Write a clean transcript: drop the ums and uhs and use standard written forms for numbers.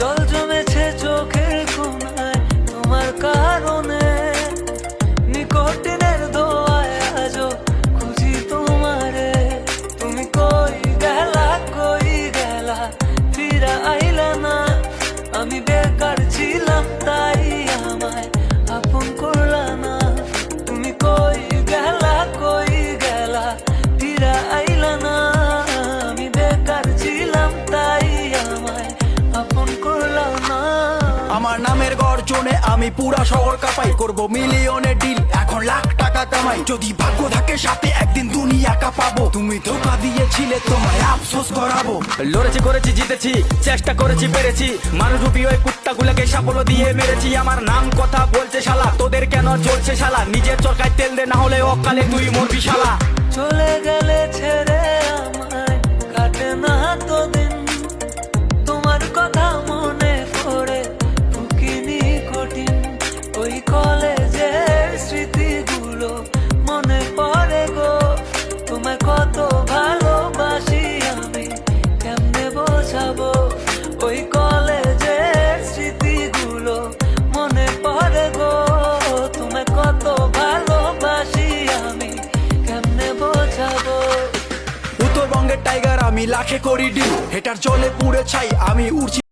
জল জমেছে চোখের কোণায় তোমার কারণে, নিকটিনের দোয়ায় আজও খুঁজি তোমারে। তুমি কই গেলা ফিরা আইলা না, আমি বেকার ছিলাম তাই আমায় আপন করলা না। তুমি কই গেলা ফিরা আইলা না, আমি বেকার ছিলাম তাই আমায় আপন করলা না। আমার নামের গর্জনে আমি পুরা শহর কাঁপাই, করবো মিলিয়নের ডিল এখন লাখ টাকা কামাই। যদি ভাগ্য থাকে সাথে একদিন দুনিয়া কাঁপাবো, তুমি ধোকা দিয়েছিলে তোমায় আফসোস করাবো। লড়েছি করেছি জিতেছি চেষ্টা করেছি পেরেছি, মানুষরূপী ওই কুত্তাগুলোকে সাফল্য দিয়ে মেরেছি। আমার নাম কথা বলছে শালা, তোদের কেন চলছে শালা? নিজের চরকায় তেল দে, না হলে অকালে তুই মরবি শালা। চলে গেলে ছেড়ে আমায় কাটে না তো দিন, তোমার কথা মনে পড়ে ফুকিনি কঠিন। ওই কলেজের স্মৃতিগুলো মনে পড়ে গো, তোমায় কত ভালোবাসি আমি কেমনে বোঝাবো। ওই কলেজের স্মৃতিগুলো মনে পড়ে গো, তোমায় কত ভালোবাসি আমি কেমনে বোঝাবো। উত্তরবঙ্গের টাইগার আমি লাখে করি ডিল, হেটার জলে পুড়ে ছাই আমি উড়ছি